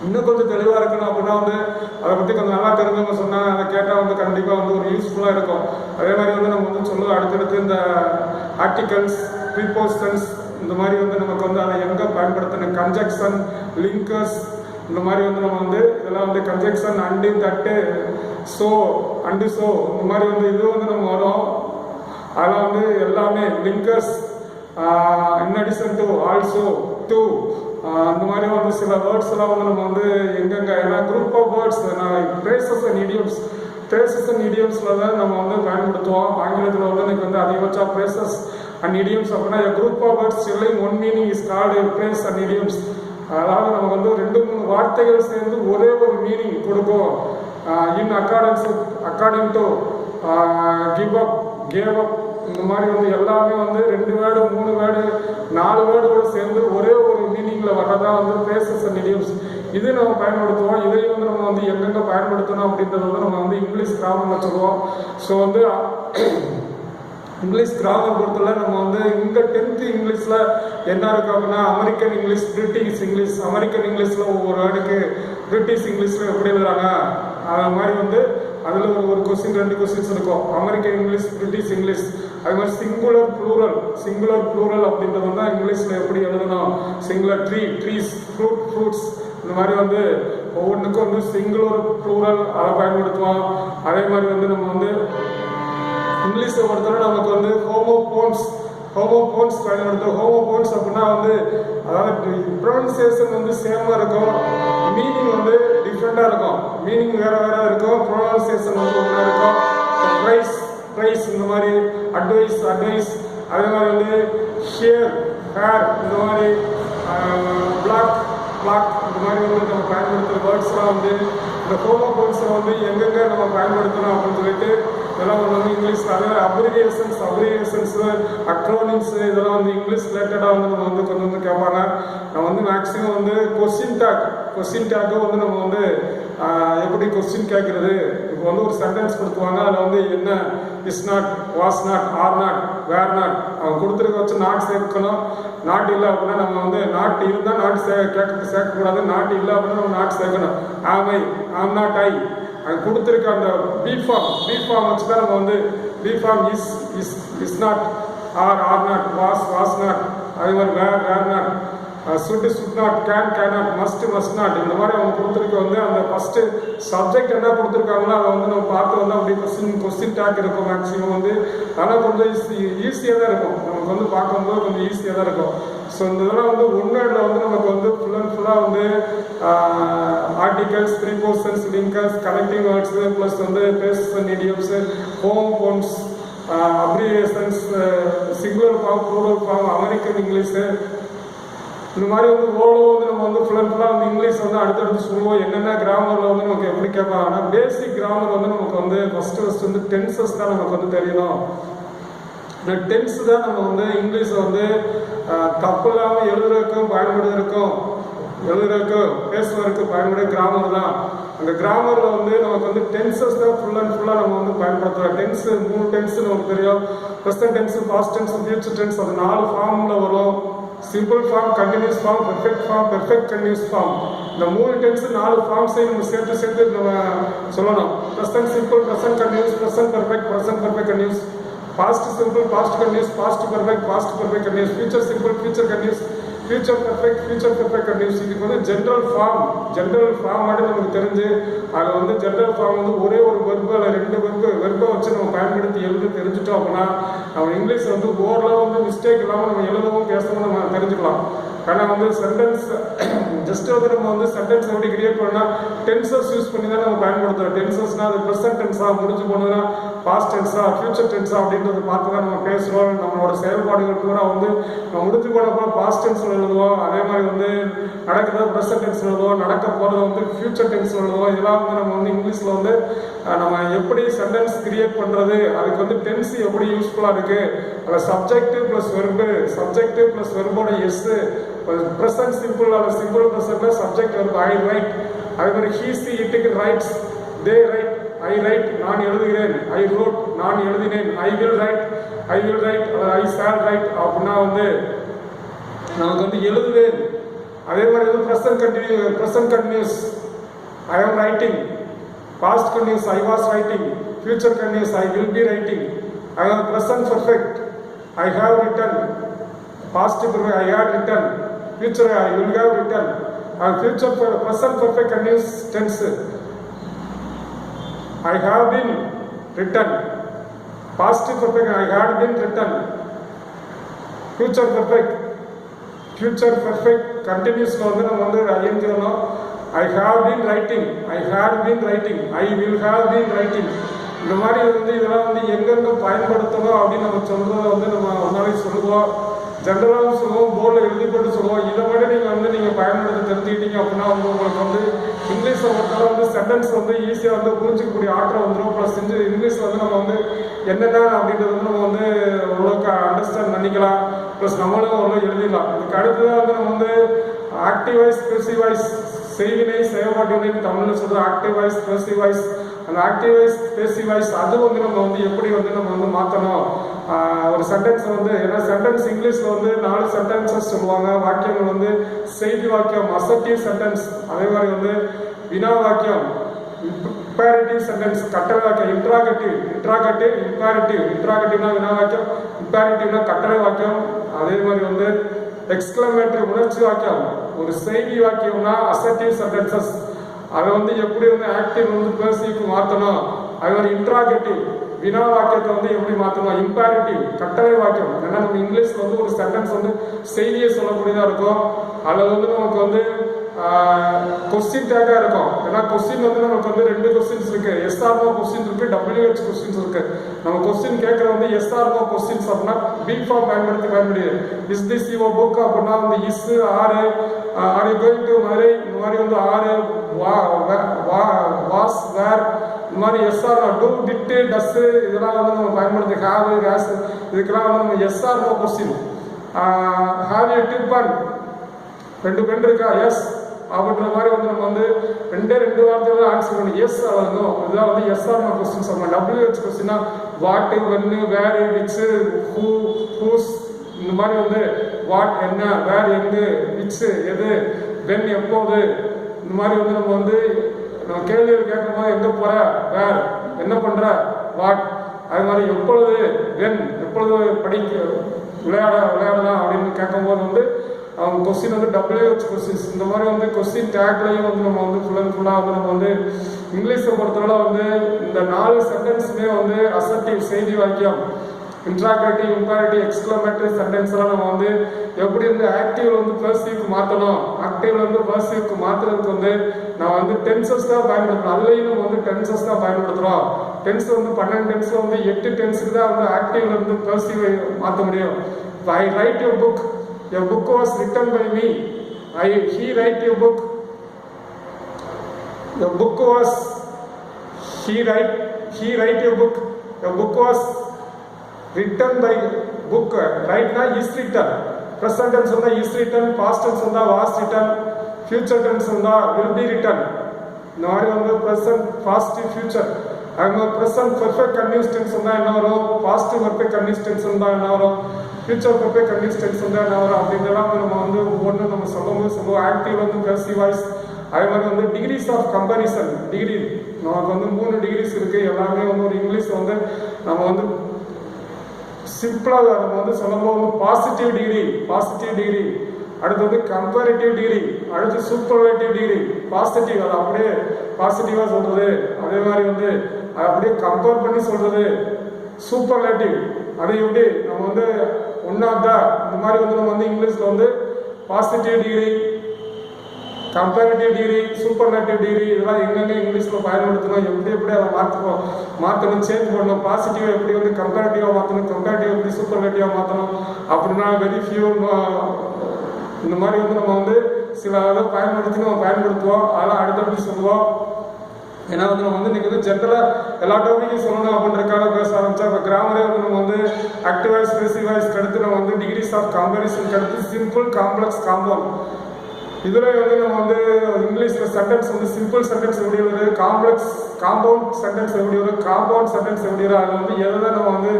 இன்னும் கொஞ்சம் தெளிவாக இருக்கணும் அப்படின்னா வந்து அதை பற்றி கொஞ்சம் நல்லா தெரிஞ்சவங்க சொன்னால் அதை கேட்டால் வந்து கண்டிப்பாக வந்து ஒரு யூஸ்ஃபுல்லாக இருக்கும். அதே மாதிரி வந்து நம்ம வந்து சொல்லுவோம் அடுத்தடுத்து இந்த ஆர்டிகல்ஸ், ப்ரீபோசிஷன்ஸ், இந்த மாதிரி வந்து நமக்கு வந்து அதை எங்கே பயன்படுத்தணும், கன்ஜெக்ஷன், லிங்கர்ஸ், இந்த மாதிரி வந்து நம்ம வந்து இதெல்லாம் வந்து கன்ஜெக்ஷன், அண்டு, தட்டு, ஸோ, அண்டு, ஸோ, இந்த மாதிரி வந்து இது வந்து நம்ம வரும். அதெல்லாம் வந்து எல்லாமே linkers, in addition to, also, to, அந்த மாதிரி வந்து சில வேர்ட்ஸ் எல்லாம் வந்து நம்ம வந்து எங்கெங்கே ஏன்னா group of words phrases and idioms, phrases and இடியம்ஸில் தான் நம்ம வந்து பயன்படுத்துவோம். ஆங்கிலத்தில் வந்து எனக்கு வந்து அதிகபட்சம் ஃப்ரேசஸ் அண்ட் இடியம்ஸ் அப்படின்னா குரூப் ஆஃப் வேர்ட்ஸ் எல்லாம் one meaning is called phrase and idioms. அதாவது நமக்கு வந்து 2-3 வார்த்தைகள் சேர்ந்து ஒரே ஒரு மீனிங் கொடுக்கும். இன் according to, give up, gave up, இந்த மாதிரி வந்து எல்லாமே வந்து 2 வேர்டு, 3 வேர்டு, 4 வேர்டுகளோடு சேர்ந்து ஒரே ஒரு மீனிங்கில் வர்றதான் வந்து ஃப்ரேசஸ் அண்ட் இடியம்ஸ். இது நம்ம பயன்படுத்துவோம். இதையும் வந்து நம்ம வந்து எங்கெங்கே பயன்படுத்தணும் அப்படின்றத வந்து நம்ம வந்து இங்கிலீஷ் கிராமரில் சொல்லுவோம். ஸோ வந்து இங்கிலீஷ் கிராமர் பொறுத்தல நம்ம வந்து இங்கே 10th இங்கிலீஷில் என்ன இருக்குது அப்படின்னா American English, British English. American இங்கிலீஷில் ஒவ்வொரு வேர்டுக்கு, பிரிட்டிஷ் இங்கிலீஷில் எப்படி எழுதுறாங்க அது மாதிரி வந்து அதில் ஒரு கொஸ்டின் 2 கொஸ்டின்ஸ் இருக்கும். American English, British English. அது மாதிரி சிங்குலர் ப்ளூரல் அப்படின்றது வந்து இங்கிலீஷில் எப்படி எழுதணும், சிங்குலர் ட்ரீ, ட்ரீஸ், ஃப்ரூட்ஸ், இந்த மாதிரி வந்து ஒவ்வொன்றுக்கும் வந்து சிங்குலர் ப்ளூரல் அதை பயன்படுத்துவோம். அதே மாதிரி வந்து நம்ம வந்து இங்கிலீஷை பொறுத்தவரை நமக்கு வந்து ஹோமோபோன்ஸ் பயன்படுத்தும். ஹோமோபோன்ஸ் அப்படின்னா வந்து அதாவது ப்ரொனன்சியேஷன் வந்து சேமாக இருக்கும், மீனிங் வந்து டிஃப்ரெண்ட்டாக இருக்கும். மீனிங் வேறு இருக்கும், ப்ரொனன்சியேஷன் வந்து ஒன்றா இருக்கும். ப்ரைஸ், இந்த மாதிரி அட்வைஸ், அதே மாதிரி வந்து ஹேர், இந்த மாதிரி பிளாக், இந்த மாதிரி வந்து நம்ம பயன்படுத்துகிற வேர்ட்ஸ்லாம் வந்து இந்த ஹோமோபோன்ஸை வந்து எங்கெங்கே நம்ம பயன்படுத்தணும் அப்படின்னு சொல்லிட்டு இதெல்லாம் வந்து இங்கிலீஷ். அதே அப்ரிவியேஷன்ஸ், அக்ரோனிம்ஸ், இதெல்லாம் வந்து இங்கிலீஷ் ரிலேட்டடாக வந்து நம்ம வந்து கொஞ்சம் வந்து கேட்பாங்க. நம்ம வந்து மேக்ஸிமம் வந்து கொஸ்டின் டேக்கை வந்து நம்ம வந்து எப்படி கொஸ்டின் கேட்குறது, இப்போ வந்து ஒரு சென்டென்ஸ் கொடுத்துவாங்க, அதில் வந்து என்ன, is not, was not, are not, were not, அவங்க கொடுத்துருக்க வச்சு நாட் சேர்க்கணும். நாட் இல்லை அப்படின்னா நம்ம வந்து நாட் இருந்தால் நாட் சேர்க்கக்கூடாது, நாட் இல்லை அப்படின்னா நம்ம நாட் சேர்க்கணும். ஆம் நாட், ஐ, அது கொடுத்துருக்க அந்த பி ஃபார்ம் வச்சு தான் நம்ம வந்து be form is not, are not, was not, அதே மாதிரி were not, should not, can not, must not, இந்த மாதிரி அவங்க கொடுத்துருக்க வந்து அந்த ஃபஸ்ட்டு சப்ஜெக்ட் என்ன கொடுத்துருக்காங்களோ அதை வந்து நம்ம பார்த்து வந்து அப்படி கொஸ்டின் டேக் இருக்கும் மேக்ஸிமம் வந்து. அதெல்லாம் கொஞ்சம் ஈஸியாக தான் இருக்கும், நமக்கு வந்து பார்க்கும்போது கொஞ்சம் ஈஸியாக தான் இருக்கும். ஸோ இந்த இதெல்லாம் வந்து ஒன்வேர்டில் வந்து நமக்கு வந்து ஃபுல்லாக வந்து articles, prepositions, linkers, connecting words, plus வந்து phrases and idioms, homophones, abbreviations, singular form, plural form, American English, இந்த மாதிரி வந்து ஓலோ வந்து நம்ம வந்து ஃபுல்லாக வந்து இங்கிலீஷ் வந்து அடுத்தடுத்து சொல்லுவோம். என்னென்ன கிராமரில் வந்து நமக்கு எப்படி கேட்பாங்க, ஆனால் பேசிக் கிராமர் வந்து நமக்கு வந்து ஃபஸ்ட்டு வந்து டென்சஸ் தான் நமக்கு வந்து தெரியணும். இந்த டென்ஸ் தான் நம்ம வந்து இங்கிலீஷை வந்து தப்பு இல்லாமல் எழுதுறதுக்கும் பேசுவதற்கு பயன்படுற கிராமர் தான். அந்த கிராமரில் வந்து நமக்கு வந்து டென்சஸ் தான் ஃபுல்லாக நம்ம வந்து பயன்படுத்துகிறோம். 3 டென்ஸ் நமக்கு தெரியும். Present tense, past tense, future tense, அது 4 ஃபார்மில் வரும். Simple form, continuous form, perfect continuous form. இந்த 3 டென்ஸ் 4 ஃபார்ம்ஸையும் நம்ம சேர்த்து நம்ம சொல்லணும். Present simple, present continuous, present perfect continuous, past simple, past continuous, past perfect continuous, future simple, future continuous, future perfect continuous. இதுக்கு வந்து ஜென்ரல் ஃபார்ம் மட்டும் நமக்கு தெரிஞ்சு அதில் வந்து ஜென்ரல் ஃபார்ம் வந்து ஒரே ஒரு வெர்பு அல்ல 2 வெர்பை வச்சு நம்ம பயன்படுத்தி எழுத தெரிஞ்சுட்டோம் அப்படின்னா நம்ம இங்கிலீஷ் வந்து ஓரளவு வந்து மிஸ்டேக் இல்லாமல் நம்ம எழுதவும் பேசவும் நம்ம தெரிஞ்சுக்கலாம். ஆனால் வந்து சென்டென்ஸ் ஜஸ்ட் வந்து நம்ம வந்து சென்டென்ஸ் எப்படி கிரியேட் பண்ணால் டென்சஸ் யூஸ் பண்ணி தான் நம்ம பயன்படுத்துகிறோம். டென்சஸ்னால் அது ப்ரெசன்ட் டென்ஸாக முடிஞ்சு போனதுன்னா பாஸ்ட் டென்ஸா ஃபியூச்சர் டென்ஸா அப்படின்றத பார்த்து தான் நம்ம பேசுகிறோம். நம்மளோட செயல்பாடுகள் பூரா வந்து நம்ம முடிஞ்சு போனப்போ பாஸ்ட் டென்ஸில் எழுதுவோம். அதே மாதிரி வந்து நடக்கிறத ப்ரெசன்ட் டென்ஸில் எழுதுவோம், நடக்க போகிறத வந்து ஃபியூச்சர் டென்ஸில் எழுதுவோம். இதெல்லாம் வந்து நம்ம வந்து இங்கிலீஷில் வந்து நம்ம எப்படி சென்டென்ஸ் கிரியேட் பண்ணுறது, அதுக்கு வந்து டென்ஸ் எப்படி யூஸ்ஃபுல்லாக இருக்குது, அதில் சப்ஜெக்ட் ப்ளஸ் வெர்போட எஸ்ஸு ப்ரெசன்ட் சிம்பிள் அல்ல சிம்பிள் ப்ரெசன்ட்ல சப்ஜெக்ட் வருது ஐ ரைட். அதே மாதிரி ஹீ சி இட்டுக்கு writes, they write, I write நான் எழுதுகிறேன், ஐ ரோட் நான் எழுதினேன், I will write I shall write அப்படின்னா வந்து நமக்கு வந்து எழுதுவேன். அதே மாதிரி வந்து present continuous I am writing, past continuous I was writing, future continuous I will be writing. I am present perfect, I have written, past perfect I had written, future I will have written, and future present perfect continuous tense I have been written, past perfect I had been written, future perfect continuous வந்து நம்ம வந்து ஐயஞ்சோம். I have been writing, I had been writing, I will have been writing. இந்த மாதிரி வந்து இதெல்லாம் வந்து எங்கெங்க பயன்படுத்தணும் அப்படின்னு நம்ம சொல்றதை வந்து நம்ம ஒரு நாளைக்கு சொல்லுவோம், ஜென்ரலாகவும் சொல்லுவோம், போர்டில் எழுதி போட்டு சொல்லுவோம். இதை மாதிரி நீங்கள் பயன்படுத்த தெரிஞ்சுக்கிட்டீங்க அப்படின்னா உங்களுக்கு வந்து இங்கிலீஷை பொறுத்தவரை வந்து சென்டென்ஸ் வந்து ஈஸியாக வந்து புரிஞ்சிக்கக்கூடிய ஆற்றல் வந்துடும். ப்ளஸ் இங்கிலீஷ் வந்து நம்ம வந்து என்னென்ன அப்படின்றது வந்து நம்ம வந்து ஓரளவுக்கு அண்டர்ஸ்டாண்ட் பண்ணிக்கலாம். ப்ளஸ் நம்மளும் ஓரளவு எழுதிடலாம். இதுக்கு அடுத்ததான் வந்து நம்ம வந்து ஆக்டிவ் வாய்ஸ் பேசிவ் வாய்ஸ், செய்வினை செயல்பாட்டு தமிழ்ல சொல்றது ஆக்டிவ் வாய்ஸ் பேசிவ் வாய்ஸ். அந்த ஆக்டிவ் வாய்ஸ் பேசிவ் வாய்ஸ் அது வந்து நம்ம வந்து எப்படி வந்து நம்ம வந்து மாற்றணும் ஒரு சென்டென்ஸை வந்து. ஏன்னா சென்டென்ஸ் இங்கிலீஷில் வந்து 4 சென்டென்சஸ் சொல்லுவாங்க. வாக்கியங்கள் வந்து செய்தி வாக்கியம் அசர்டிவ் சென்டென்ஸ், அதே மாதிரி வந்து வினா வாக்கியம் இம்பேரட்டிவ் சென்டென்ஸ், கட்டளை வாக்கியம் இன்ட்ராகட்டிவ்னா வினா வாக்கியம், இம்பேரட்டிவ்னா கட்டளை வாக்கியம், அதே மாதிரி வந்து எக்ஸ்கிளமேட்டரி உணர்ச்சி வாக்கியம். ஒரு செய்தி வாக்கியம்னா அசர்டிவ் சென்டென்சஸ், அதை வந்து எப்படி வந்து ஆக்டிவ் வந்து பேசிக்கு மாற்றணும். அது மாதிரி இன்ட்ராகேட்டிவ் வினா வாக்கியத்தை வந்து எப்படி மாற்றணும். இம்பேரட்டிவ் கட்டளை வாக்கியம், ஏன்னா நம்ம இங்கிலீஷில் வந்து ஒரு சென்டென்ஸ் வந்து செய்தியை சொல்லக்கூடியதாக இருக்கும். அதில் வந்து நமக்கு வந்து கொஸ்டின் டேக்காக இருக்கும். ஏன்னா கொஸ்டின் வந்து நமக்கு வந்து 2 கொஸ்டின்ஸ் இருக்கு, எஸ்ஆர்ஓ கொஸ்டின் இருக்கு, WH கொஸ்டின்ஸ் இருக்கு. நம்ம கொஸ்டின் கேட்கற வந்து எஸ்ஆர்ஓ கொஸ்டின்ஸ் அப்படின்னா பி ஃபார்ம் பயன்படுத்தி இஸ் திஸ் யுவர் புக் அப்படின்னா வந்து is, are you going to Madurai, இந்த மாதிரி வந்து ஆறு வாஸ் வேர், இந்த மாதிரி எஸ்ஆர் டூ டிட்டு டஸ் இதெல்லாம் வந்து நம்ம பயன்படுத்தி ஹேவ் ஹேஸ் இதுக்கெல்லாம் வந்து நம்ம SRO question. Have you tiffin 2 பெண் இருக்கா, எஸ் அப்படின்ற மாதிரி வந்து நம்ம வந்து 2 வார்த்தையில ஆன்சர் பண்ணி எஸ் ஆகணும். இதுதான் வந்து எஸ்ஆர்ஓ கொஸ்டின் சொல்லலாம். WH கொஸ்டின்னா what, when, where, which, who, whose, இந்த மாதிரி வந்து வாட் என்ன, வேர் எங்கு, விச் எது, வென் எப்போது, இந்த மாதிரி வந்து நம்ம வந்து நம்ம கேள்விகள் கேட்கும் போது எங்க போற, வேர் என்ன பண்ற, வாட், அது மாதிரி எப்பொழுது, வென் எப்பொழுது விளையாடலாம் அப்படின்னு கேட்கும்போது வந்து அவங்க கொஸ்டின் வந்து WH கொஸ்டின்ஸ். இந்த மாதிரி வந்து கொஸ்டின் டேக்லையும் வந்து நம்ம வந்து ஃபுல்லாக வந்து நம்ம வந்து இங்கிலீஷை பொறுத்தவரை வந்து இந்த 4 சென்டென்ஸுமே வந்து அசர்டிவ் செய்தி வாக்கியம், இன்ட்ராகேட்டிவ், இம்பேரட்டிவ், எக்ஸ்கிளமேட்டரி சென்டென்ஸ் எல்லாம் நம்ம வந்து எப்படி வந்து ஆக்டிவ்ல வந்து பேசிவ்க்கு மாற்றணும். ஆக்டிவ்ல வந்து பேசிவ்க்கு மாற்றுறதுக்கு வந்து நான் வந்து டென்சஸ் தான் பயன்படுத்துறோம். அதுலேயும் நம்ம வந்து டென்சஸ் தான் பயன்படுத்துகிறோம். டென்ஸ் வந்து 12 டென்ஸில் வந்து 8 டென்ஸுக்கு தான் வந்து ஆக்டிவ்ல இருந்து பேசிவ் மாற்ற முடியும். I write your book, your book was written by me, he write your book, your book was he write your book, your book was written by book, right now is written, present tense onda is written, past tense onda was written, future tense onda will be written. இந்த மாதிரி வந்து present, past, future. அவங்க present perfect continuous tense onda என்ன வரும், past perfect continuous tense onda என்ன வரும், future perfect continuous tense வந்து என்ன வரும் அப்படின்றலாம் நம்ம வந்து ஒவ்வொன்றும் நம்ம சொல்லுவோம். ஆக்டிவ் வந்து பேசிவ் வாய்ஸ். அதே மாதிரி வந்து டிகிரிஸ் ஆஃப் கம்பேரிசன், டிகிரி நமக்கு வந்து 3 டிகிரிஸ் இருக்கு. எல்லாமே வந்து ஒரு இங்கிலீஷ் வந்து நம்ம வந்து சிம்பிளாக நம்ம வந்து சொல்லும்போது வந்து பாசிட்டிவ் டிகிரி, அடுத்து வந்து கம்பேரிட்டிவ் டிகிரி, அடுத்து சூப்பர்லேட்டிவ் டிகிரி, பாசிட்டிவ் அதை அப்படியே பாசிட்டிவாக சொல்கிறது, அதே மாதிரி வந்து அதை அப்படியே கம்பேர் பண்ணி சொல்கிறது சூப்பர்லேட்டிவ். அதை எப்படி நம்ம வந்து ஒன்றாக இந்த மாதிரி வந்து நம்ம வந்து இங்கிலீஷில் வந்து positive degree, comparative degree, superlative degree இதெல்லாம் எங்கெங்கே இங்கிலீஷில் பயன்படுத்தணும், எப்படி அதை மாற்றணும் சேஞ்ச் பண்ணணும், பாசிட்டிவ் எப்படி வந்து கம்பேரிட்டிவாக மாற்றணும், கம்பேரிட்டிவ் எப்படி சூப்பர்லேட்டிவாக மாற்றணும் அப்படின்னா வெரி ஃபியூ இந்த மாதிரி வந்து நம்ம வந்து சில இதை பயன்படுத்துவோம். அதெல்லாம் அடுத்தடுத்து சொல்லுவோம். ஏன்னா வந்து நம்ம வந்து இன்னைக்கு வந்து ஜென்ரலாக எல்லா டாபிக்கும் சொல்லணும் அப்படின்றக்காக பேச ஆரம்பிச்சா இப்போ கிராமரே வந்து நம்ம வந்து ஆக்டிவ் வாய்ஸ் பேசிவ் வாய்ஸ்க்கு அடுத்து நம்ம வந்து டிகிரிஸ் ஆஃப் கம்பேரிசனுக்கு அடுத்து சிம்பிள் காம்ப்ளெக்ஸ் காம்பவுண்ட். இதில் வந்து நம்ம வந்து இங்கிலீஷில் சென்டென்ஸ் வந்து சிம்பிள் சென்டென்ஸ் எப்படி வருது, காம்ப்ளெக்ஸ் காம்பவுண்ட் சென்டென்ஸ் எப்படி வரும், காம்பவுண்ட் சென்டென்ஸ் எப்படி வரும், அது வந்து எதை நம்ம வந்து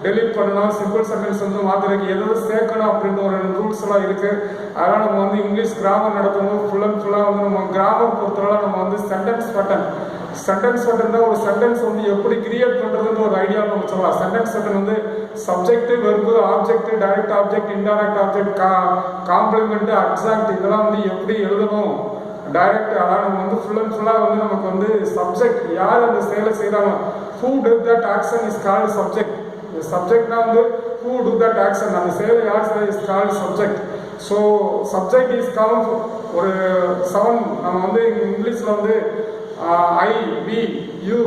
டெலிட் பண்ணணும், சிம்பிள் சென்டென்ஸ் வந்து மாற்றுறதுக்கு எதாவது சேர்க்கணும் அப்படின்ற ஒரு ரூல்ஸ் எல்லாம் இருக்குது. அதனால் நம்ம வந்து இங்கிலீஷ் கிராமர் நடத்தும்போது ஃபுல்லாக வந்து நம்ம கிராமர் பொறுத்தவரை நம்ம வந்து சென்டென்ஸ் பட்டன் தான் ஒரு சென்டென்ஸ் வந்து எப்படி கிரியேட் பண்ணுறதுன்னு ஒரு ஐடியா நம்ம சொல்லலாம். சென்டென்ஸ் பட்டன் வந்து subject, verb, object, direct object, indirect object, complement, adjunct இதெல்லாம் வந்து எப்படி எழுதணும் டைரக்ட். அதான் நம்ம வந்து ஃபுல்லாக வந்து நமக்கு வந்து சப்ஜெக்ட் யார் அந்த செயலை செய்கிறாங்க, who did that action is called subject. சப்ஜெக்ட்னா வந்து ஹூ டு தட் ஆக்ஷன், அந்த செயலை யார் செய்ய is called subject. So subject is come ஒரு 7 நம்ம வந்து இங்கிலீஷில் வந்து I, we, you,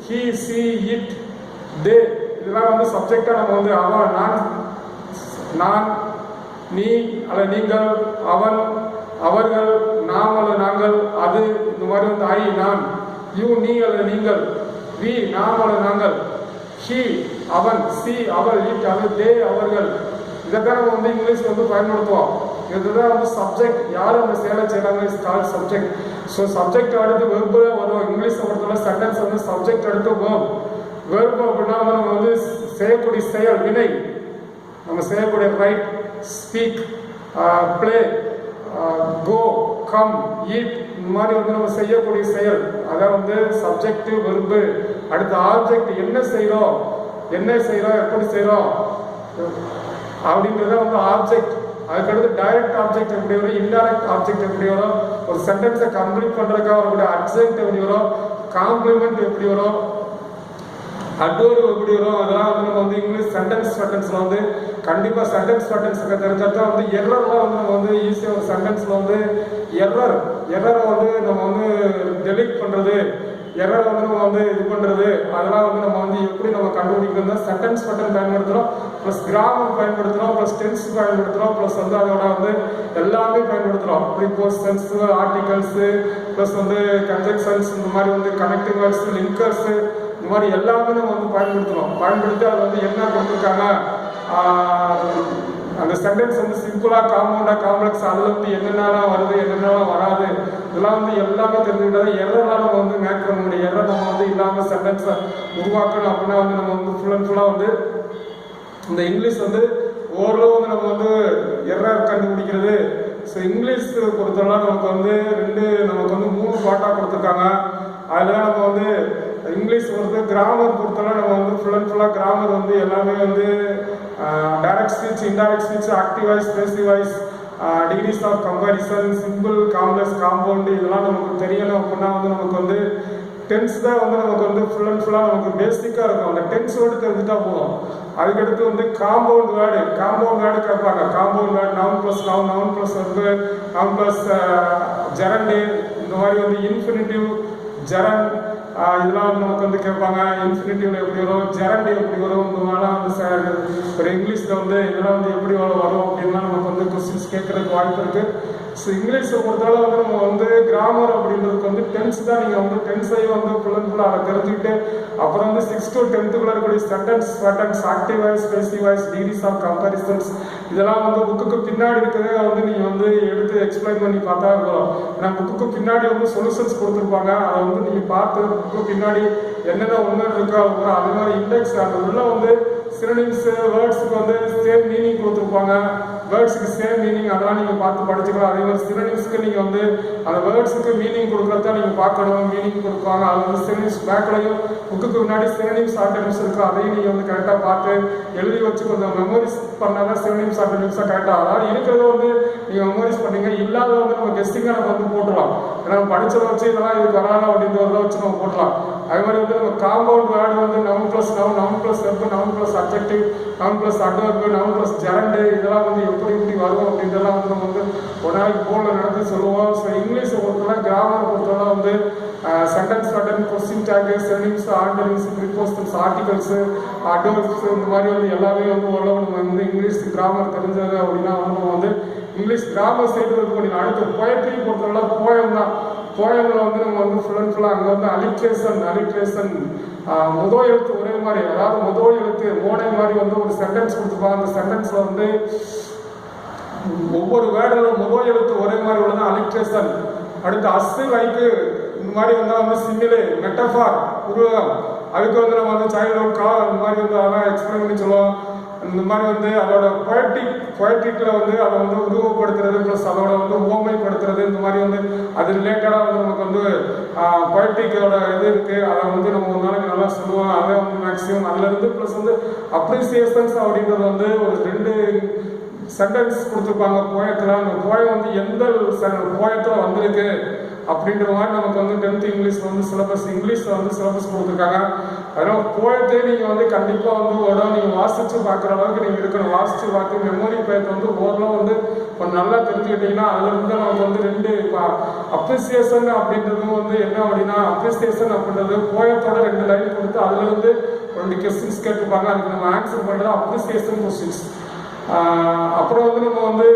he, she, it, they இதெல்லாம் வந்து சப்ஜெக்டாக நம்ம வந்து அவன், நான், நீ அல்ல நீங்கள், அவன், அவர்கள், நாம் அல்ல நாங்கள், அது இந்த மாதிரி வந்து ஐ நான், யூ நீ அல்ல நீங்கள், வி நாம் அல்ல நாங்கள், ஹி அவன், சி அவள், இட் அது தே அவர்கள். இதைத்தான் நம்ம வந்து இங்கிலீஷ் வந்து பயன்படுத்துவோம். இதுதான் வந்து சப்ஜெக்ட் யார் அந்த செயலை செய்யறாங்க is called subject. So subject அடுத்து வெர்பு வரும். இங்கிலீஷை பொறுத்தவரை சென்டென்ஸ் வந்து சப்ஜெக்ட் அடுத்து வெர்பு அப்படின்னா நம்ம வந்து செய்யக்கூடிய செயல் வினை, நம்ம செய்யக்கூடிய ரைட், ஸ்பீக், பிளே, கோ, கம், ஈட் இந்த மாதிரி வந்து நம்ம செய்யக்கூடிய செயல் அதான் வந்து சப்ஜெக்ட் வெர்பு. அடுத்த ஆப்ஜெக்ட் என்ன செய்கிறோம் எப்படி செய்கிறோம் அப்படின்றத வந்து ஆப்ஜெக்ட். அதுக்கடுத்து டைரக்ட் ஆப்ஜெக்ட் எப்படி வரும், இன்டைரக்ட் ஆப்ஜெக்ட் எப்படி வரும், ஒரு சென்டென்ஸை கம்ப்ளீட் பண்ணுறதுக்காக வரக்கூடிய அட்ஜெக்ட் எப்படி வரும், காம்ப்ளிமெண்ட் எப்படி வரும், அட்வர்ப் எப்படி வரும், அதெல்லாம் வந்து நம்ம வந்து இங்கிலீஷ் சென்டென்ஸில் வந்து கண்டிப்பாக சென்டென்ஸ் பேட்டர்ன்ஸுக்கு தெரிஞ்சால் வந்து எரர்லாம் வந்து நம்ம வந்து ஈஸியாக ஒரு சென்டென்ஸில் வந்து எரரை வந்து நம்ம வந்து டெலிட் பண்ணுறது, எரரை வந்து நம்ம வந்து இது பண்ணுறது அதெல்லாம் வந்து நம்ம வந்து எப்படி நம்ம கண்டுபிடிக்கிறோம் சென்டென்ஸ் பேட்டர்ன் பயன்படுத்துகிறோம், ப்ளஸ் கிராமர் பயன்படுத்துகிறோம், ப்ளஸ் டென்ஸ் பயன்படுத்துகிறோம், ப்ளஸ் வந்து அதோட வந்து எல்லாமே பயன்படுத்துகிறோம். ப்ரீபோசிஷன்ஸ், ஆர்டிகல்ஸு, ப்ளஸ் வந்து கன்ஜெக்ஷன்ஸ், இந்த மாதிரி வந்து கனெக்டிங் வேர்ட்ஸ், லிங்கர்ஸு இந்த மாதிரி எல்லாமே நம்ம வந்து பயன்படுத்தி அது வந்து என்ன கொடுத்துருக்காங்க அந்த சென்டென்ஸ் வந்து சிம்பிளாக, காம்பவுண்டாக, காம்ப்ளெக்ஸ் அதில் வந்து என்னென்னலாம் வருது என்னென்னலாம் வராது இதெல்லாம் வந்து எல்லாமே தெரிஞ்சுக்கிட்டாது. எரர்லாம் நம்ம வந்து மேக் பண்ண முடியும். எரர் நம்ம வந்து இல்லாமல் சென்டென்ஸை உருவாக்கணும் அப்படின்னா வந்து நம்ம வந்து ஃபுல்லாக வந்து இந்த இங்கிலீஷ் வந்து ஓரளவு வந்து நம்ம வந்து எரர் கண்டுபிடிக்கிறது. ஸோ இங்கிலீஷ் பொறுத்தவரை நமக்கு வந்து நமக்கு வந்து 3 பார்ட்டாக கொடுத்துருக்காங்க. அதில் நம்ம வந்து இங்கிலீஷ் பொறுத்து கிராமர் பொறுத்தவரை நம்ம வந்து ஃபுல்லாக கிராமர் வந்து எல்லாமே வந்து direct speech, indirect speech, active voice, passive voice, degrees of comparison, simple, complex, compound இதெல்லாம் நமக்கு தெரியணும் அப்படின்னா வந்து நமக்கு வந்து டென்ஸ் தான் வந்து நமக்கு வந்து ஃபுல்லாக நமக்கு பேசிக்காக இருக்கும். அந்த டென்ஸ் வேர்டு தெரிஞ்சுட்டா போதும். அதுக்கடுத்து வந்து காம்பவுண்ட் வேர்டு கேட்பாங்க. Compound word noun plus noun plus வந்து நவுன் ப்ளஸ் ஜெரண்டு இந்த மாதிரி வந்து இன்ஃபினிட்டிவ், ஜெரண்ட் இதெல்லாம் வந்து நமக்கு வந்து கேட்பாங்க. இன்ஃபினிட்டிவ்ல எப்படி வரும், ஜெரண்ட் எப்படி வரும், இந்த மாதிரிலாம் வந்து ஒரு இங்கிலீஷில் வந்து இதெல்லாம் வந்து எப்படி வரும் அப்படின்லாம் நமக்கு வந்து கொஸ்டின்ஸ் கேட்கறதுக்கு வாய்ப்பு இருக்குது. ஸோ இங்கிலீஷை பொறுத்தவரை வந்து நம்ம வந்து கிராமர் அப்படின்றதுக்கு வந்து டென்ஸ் தான். நீங்கள் வந்து டென்ஸையும் வந்து ஃபுல்லாக அதை தெரிஞ்சுக்கிட்டு அப்புறம் வந்து 6 to 10th இருக்கக்கூடிய sentence patterns, active voice, passive voice, degrees of comparisons இதெல்லாம் வந்து புக்குக்கு பின்னாடி இருக்கிறதே வந்து நீங்கள் வந்து எடுத்து எக்ஸ்பிளைன் பண்ணி பார்த்தா இருக்கும். ஏன்னா புக்குக்கு பின்னாடி வந்து சொல்யூஷன்ஸ் கொடுத்துருப்பாங்க. அதை வந்து நீங்கள் பார்த்து புக்கு பின்னாடி என்னென்ன ஒன்று இருக்கோ அது மாதிரி இண்டெக்ஸ் அந்த உள்ள வந்து சினோனிம்ஸ் வேர்ட்ஸுக்கு வந்து சேம் மீனிங் கொடுத்துருப்பாங்க, வேர்ட்ஸுக்கு சேம் மீனிங், அதெல்லாம் நீங்கள் பார்த்து படிச்சுக்கலாம். அதே மாதிரி சினோனிம்ஸ்க்கு நீங்கள் வந்து அந்த வேர்ட்ஸுக்கு மீனிங் கொடுக்குறத நீங்கள் பார்க்கணும், மீனிங் கொடுப்பாங்க. அது வந்து சினோனிம்ஸ் பேக்லையும் புக்குக்கு முன்னாடி சினோனிம்ஸ் ஆர்டனிம்ஸ் இருக்கும், அதையும் நீங்கள் வந்து கரெக்டாக பார்த்து எழுதி வச்சு கொஞ்சம் மெமரிஸ் பண்ணால் தான் சினோனிம்ஸ் ஆர்டனிம்ஸாக கரெக்டாக. அதாவது இருக்கிறத வந்து நீங்கள் மெமரிஸ் பண்ணீங்க, இல்லாத வந்து நம்ம கெஸ்டிங்காக நம்ம வந்து போட்டுடலாம். ஏன்னா நம்ம படிச்சதை வச்சு இதெல்லாம் இதுக்கு வராதா அப்படின்றத வச்சு நம்ம போட்டலாம். அதே மாதிரி வந்து நம்ம காம்பவுண்ட் வேர்டு வந்து noun plus noun, noun plus verb, noun plus adjective, noun plus adverb, noun plus gerund, இதெல்லாம் வந்து எப்படி வரும் அப்படின்றதெல்லாம் வந்து நம்ம வந்து ஒரு நாளைக்கு போர்டில் நடந்து சொல்லுவோம். ஸோ இங்கிலீஷை பொறுத்தவரை கிராமரை பொறுத்தவரை வந்து sentence pattern, question tag, synonyms, antonyms, prepositions, articles, adverbs, இந்த மாதிரி வந்து எல்லாமே வந்து ஓரளவு நம்ம வந்து இங்கிலீஷ் கிராமர் தெரிஞ்சது அப்படின்னா வந்து நம்ம வந்து இங்கிலீஷ் கிராமர் செய்கிறது பண்ணிடலாம். அடுத்து போயட்ரி பொறுத்தவரை போயம் தான். போயமில் வந்து நம்ம வந்து ஃபுல் அண்ட் ஃபுல்லாக அங்கே வந்து அலிட்ரேஷன் முதல் எழுத்து ஒரே மாதிரி, அதாவது முதல் எழுத்து மோனை மாதிரி வந்து ஒரு சென்டென்ஸ் கொடுத்துருப்பாங்க. அந்த சென்டென்ஸில் வந்து ஒவ்வொரு வேர்டில் முதல் எழுத்து ஒரே மாதிரி உள்ளது அலிட்ரேஷன். அடுத்து அஸ்ஸு லைக்கு இந்த மாதிரி வந்தால் வந்து சிமிலே, மெட்டஃபார், உருவகம், அதுக்கு வந்து நம்ம வந்து சைல்டுஹுட் கா இந்த மாதிரி வந்து அதெல்லாம் எக்ஸ்பிளைன் பண்ணி சொல்லுவோம். இந்த மாதிரி வந்து அதோட பொயட்ரிக்கில் வந்து அதை வந்து உருவப்படுத்துறது ப்ளஸ் அதோட வந்து ஓமைப்படுத்துறது, இந்த மாதிரி வந்து அது ரிலேட்டடாக வந்து நமக்கு வந்து பொயட்ரிக்கோட இது இருக்குது. அதை வந்து நம்ம ஒரு நாளைக்கு நல்லா சொல்லுவோம். அதை வந்து மேக்ஸிமம் அதுலேருந்து ப்ளஸ் வந்து அப்ரிசியேஷன்ஸ் அப்படின்றது வந்து ஒரு 2 சென்டென்ஸ் கொடுத்துருப்பாங்க போயத்தில். அந்த போயம் வந்து எந்த போயத்தில் வந்திருக்கு அப்படின்ற மாதிரி நமக்கு வந்து 10th இங்கிலீஷில் வந்து சிலபஸ், இங்கிலீஷில் வந்து சிலபஸ் கொடுத்துருக்காங்க. அதனால் போயத்தே நீங்கள் வந்து கண்டிப்பாக வந்து உடனே நீங்கள் வாசித்து பார்க்குற அளவுக்கு நீங்கள் இருக்கணும். வாசித்து பார்த்து மெமரி பயத்தை வந்து ஓரளவு வந்து கொஞ்சம் நல்லா தெரிஞ்சுக்கிட்டிங்கன்னா அதுலேருந்து நமக்கு வந்து 2 அப்ரிசியேஷன் அப்படின்றதும் வந்து என்ன அப்படின்னா, அப்ரிசியேஷன் அப்படின்றது போயத்தோட 2 லைன் கொடுத்து அதுலேருந்து 2 கொஸ்டின்ஸ் கேட்டுருப்பாங்க. அதுக்கு நம்ம ஆன்சர் பண்ணுறது அப்ரிசியேஷன் கொஸ்டின்ஸ். அப்புறம் வந்து நம்ம வந்து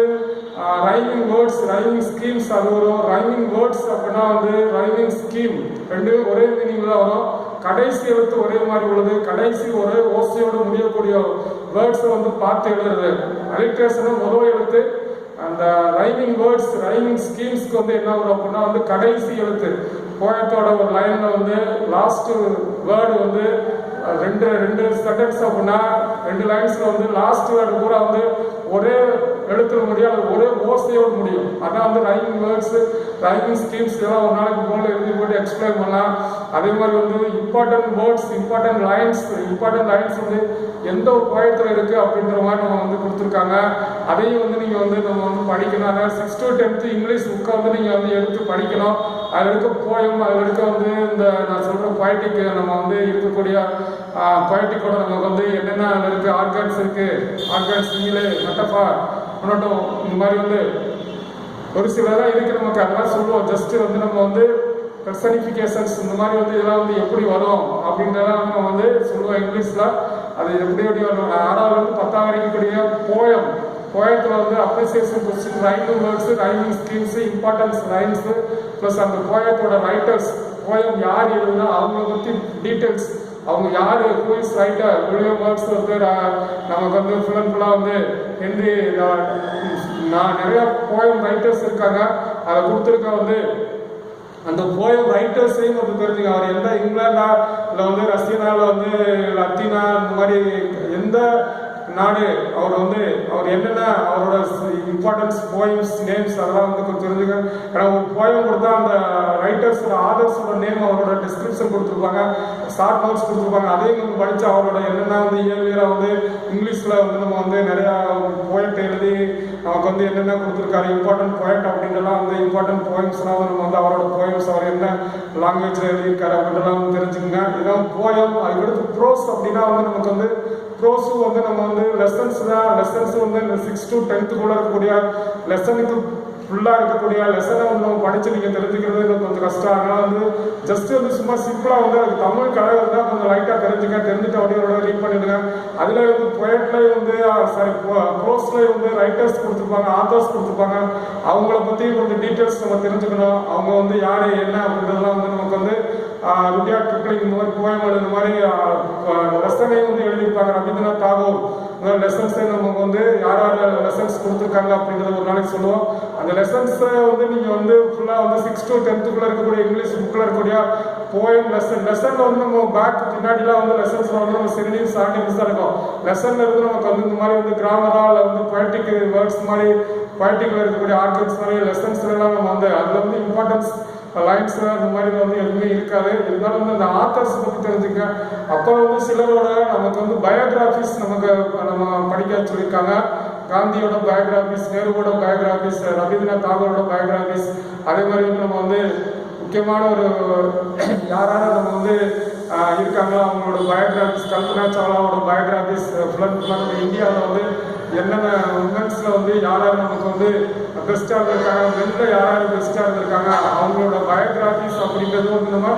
ரைமிங் வேர்ட்ஸ், ரைமிங் ஸ்கீம்ஸ் அது வரும். ரைமிங் வேர்ட்ஸ் அப்படின்னா வந்து ரைமிங் ஸ்கீம் 2 ஒரே மீனிங் தான் வரும். கடைசி எழுத்து ஒரே மாதிரி உள்ளது, கடைசி ஒரே ஓசையோடு முடியக்கூடிய வேர்ட்ஸை வந்து பார்த்து எழுதுறது. அலிட்ரேஷனும் முதல் எழுத்து. அந்த ரைமிங் வேர்ட்ஸ், ரைமிங் ஸ்கீம்ஸ்க்கு வந்து என்ன வரும் அப்படின்னா வந்து கடைசி எழுத்து போயத்தோட ஒரு லைனில் வந்து லாஸ்ட் வேர்டு வந்து ரெண்டு சென்டென்ஸ் அப்படின்னா 2 லைன்ஸில் வந்து லாஸ்ட் வேர்டு பூரா வந்து ஒரே எழுத்துல முடியும், அது ஒரே ஓசையோடு முடியும். அதான் வந்து ரைமிங் வேர்ட்ஸ், ரைமிங் ஸ்கீம்ஸ் இதெல்லாம் ஒரு நாளைக்கு போல எழுதி போட்டு எக்ஸ்பிளைன் பண்ணலாம். அதே மாதிரி வந்து இம்பார்ட்டன்ட் வேர்ட்ஸ், இம்பார்ட்டன்ட் லைன்ஸ் வந்து எந்த ஒரு போயத்தில் இருக்குது அப்படின்ற மாதிரி நம்ம வந்து கொடுத்துருக்காங்க. அதையும் வந்து நீங்கள் வந்து நம்ம வந்து படிக்கணும். அதாவது 6th to 10th இங்கிலீஷ் புக்கை வந்து நீங்கள் வந்து எடுத்து படிக்கணும். அதில் இருக்க போயம், அதில் இருக்க வந்து இந்த நான் சொல்கிற பொயட்டிக்கு நம்ம வந்து இருக்கக்கூடிய பொயட்டிக்கோட நமக்கு வந்து என்னென்ன அதில் இருக்குது, ஆர்கான்ஸ் இருக்குது, ஆர்கான்ஸ், சிமிலே, மெட்டஃபார், முன்னோட்டம், இந்த மாதிரி வந்து ஒரு சிலதான் இருக்குது. நமக்கு அதெல்லாம் சொல்லுவோம். ஜஸ்ட்டு வந்து நம்ம வந்து பெர்சனிஃபிகேஷன்ஸ் இந்த மாதிரி வந்து இதெல்லாம் வந்து எப்படி வரும் அப்படின்றதெல்லாம் நம்ம வந்து சொல்லுவோம் இங்கிலீஷில். அது எப்படி வரும் 6வது 10th வரைக்கும் கூடிய போயத்தில் வந்து appreciation question, rhyming words, rhyming schemes, importance lines plus அந்த போயத்தோட ரைட்டர்ஸ், போயம் யார் எழுதுனா அவங்கள பற்றி டீட்டெயில்ஸ், அவங்க யார், who is writer, William words வந்து நமக்கு வந்து ஃபுல் அண்ட் ஃபுல்லாக வந்து ஹென்றி, நான் நிறையா போயம் ரைட்டர்ஸ் இருக்காங்க. அதை கொடுத்துருக்க வந்து அந்த போயம் ரைட்டர்ஸையும் வந்து தெரிஞ்சுங்க. அவர் எந்த இங்கிலாண்டா இல்லை வந்து ரஷ்யனாவில் வந்து லத்தீனா இந்த மாதிரி எந்த நாடு, அவர் என்னென்ன அவரோட இம்பார்ட்டன்ஸ் போயம்ஸ் நேம்ஸ் அதெல்லாம் வந்து கொஞ்சம் தெரிஞ்சுங்க. ஏன்னா ஒரு போயம் கொடுத்தா அந்த ரைட்டர்ஸோட ஆதர்ஸோட நேம், அவரோட டிஸ்கிரிப்ஷன் கொடுத்துருப்பாங்க, ஷார்ட் நோட்ஸ் கொடுத்துருப்பாங்க. அதையும் வந்து படித்து அவரோட என்னென்ன வந்து இயற்கையாக வந்து இங்கிலீஷில் வந்து நம்ம வந்து நிறையா போயட் எழுதி நமக்கு வந்து என்னென்ன கொடுத்துருக்காரு, இம்பார்ட்டன்ட் போயட் அப்படின்றலாம் வந்து இம்பார்ட்டன்ட் போயம்ஸ்லாம் வந்து நம்ம வந்து அவரோட போயம்ஸ் அவர் என்ன லாங்குவேஜில் எழுதியிருக்காரு அப்படின்றலாம் வந்து தெரிஞ்சுக்கோங்க. இதுதான் போயம். அதுக்கடுத்து ப்ரோஸ் அப்படின்னா வந்து நமக்கு வந்து ப்ரோஸும் வந்து நம்ம வந்து லெசன்ஸ் தான். லெசன்ஸ் வந்து இந்த 6th to 10th இருக்கக்கூடிய லெசனுக்கு ஃபுல்லாக இருக்கக்கூடிய லெசனை வந்து நம்ம படித்து நீங்கள் தெரிஞ்சுக்கிறது கொஞ்சம் கஷ்டம். அதனால் வந்து ஜஸ்ட்டு வந்து சும்மா சிம்பிளாக வந்து அதுக்கு தமிழ் கதை இருந்தால் கொஞ்சம் லைட்டாக தெரிஞ்சுட்டு அப்படியோட ரீட் பண்ணிடுங்க. அதில் வந்து பொயட்லேயும் வந்து ப்ரோஸ்லேயும் வந்து ரைட்டர்ஸ் கொடுத்துருப்பாங்க, ஆத்தர்ஸ் கொடுத்துருப்பாங்க. அவங்கள பற்றி கொஞ்சம் டீட்டெயில்ஸ் நம்ம தெரிஞ்சுக்கணும். அவங்க வந்து யார் என்ன அப்படின்றதெல்லாம் வந்து நமக்கு வந்து ருடியார்ட் கிப்ளிங் இந்த மாதிரி போயம் இந்த மாதிரி லெசனையும் வந்து எழுதியிருப்பாங்க. ரவீந்திரநாத் தாகூர் லெசன்ஸை நமக்கு வந்து யார் யார் லெசன்ஸ் கொடுத்துருக்காங்க அப்படின்றத ஒரு நாளைக்கு சொல்லுவோம். அந்த லெசன்ஸை வந்து நீங்கள் வந்து ஃபுல்லாக வந்து 6th to 10th இருக்கக்கூடிய இங்கிலீஷ் புக்கில் இருக்கக்கூடிய போயம் லெசனில் வந்து நம்ம பேக் பின்னாடிலாம் வந்து லெசன்ஸில் வந்து நம்ம சென்டிங்ஸ் ஆர்டிங்ஸ் தான் இருக்கும். லெசனில் இருந்து நமக்கு வந்து இந்த மாதிரி வந்து கிராமரா இல்லை வந்து பொயட்டிக் வேர்ட்ஸ் மாதிரி பொயட்டிக்கில் இருக்கக்கூடிய ஆர்டிகல்ஸ் மாதிரி லெசன்ஸ்லாம் நம்ம வந்து அதில் வந்து இம்பார்ட்டன்ஸ் லைன்ஸ் அந்த மாதிரி வந்து எதுவுமே இருக்காது. இருந்தாலும் வந்து அந்த ஆத்தர்ஸ் பற்றி தெரிஞ்சுக்க. அப்புறம் வந்து சிலரோட நமக்கு வந்து பயோகிராஃபிஸ் நம்ம படிக்க சொல்லியிருக்காங்க. காந்தியோட பயோகிராஃபிஸ், நேருவோட பயோகிராஃபிஸ், ரவீந்திரநாத் தாகூரோட பயோகிராஃபிஸ், அதே மாதிரி வந்து நம்ம வந்து முக்கியமான ஒரு யாராவது நம்ம வந்து இருக்காங்களோ அவங்களோட பயோகிராஃபிஸ், கல்பனா சாவ்லாவோட பயோகிராஃபிஸ், நம்ம இந்தியாவில் வந்து என்னென்ன உமன்ஸில் வந்து யாராவது நமக்கு வந்து பெஸ்ட்டாக இருந்திருக்காங்க, மென்னில் யாராவது பெஸ்ட்டாக இருந்திருக்காங்க, அவங்களோட பயோகிராஃபிஸ் அப்படிங்கிறது வந்து நம்ம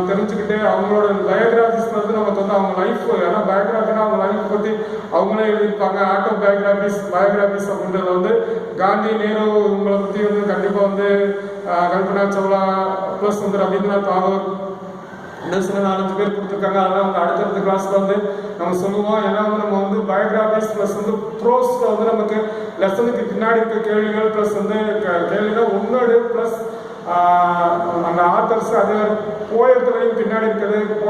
தெரிஞ்சுக்கிட்டு அவங்களோட பயோகிராஃபிஸில் வந்து நமக்கு வந்து அவங்க லைஃப், ஏன்னா பயோகிராஃபினா அவங்க லைஃப் பற்றி அவங்களே எழுதியிருப்பாங்க. ஆட்டோ பயோகிராஃபிஸ் அப்படின்றத வந்து காந்தி, நேரு இவங்களை பற்றி வந்து கண்டிப்பாக வந்து கல்பனா சாவ்லா ப்ளஸ் வந்து ரவீந்திரநாத் தாகூர் இன்னும் சில 4-5 பேர் கொடுத்துருக்காங்க. அதெல்லாம் வந்து அடுத்தடுத்த கிளாஸில் வந்து நம்ம சொல்லுவோம். ஏன்னா வந்து நம்ம வந்து பயோகிராஃபிஸ் ப்ளஸ் வந்து ப்ரோஸில் வந்து நமக்கு லெசனுக்கு பின்னாடி இருக்க கேள்விகள் ப்ளஸ் வந்து கேள்விகள் ஒன்னோடு ப்ளஸ் அந்த ஆத்தர்ஸ் அதே போயத்துலையும் பின்னாடி இருக்கிறது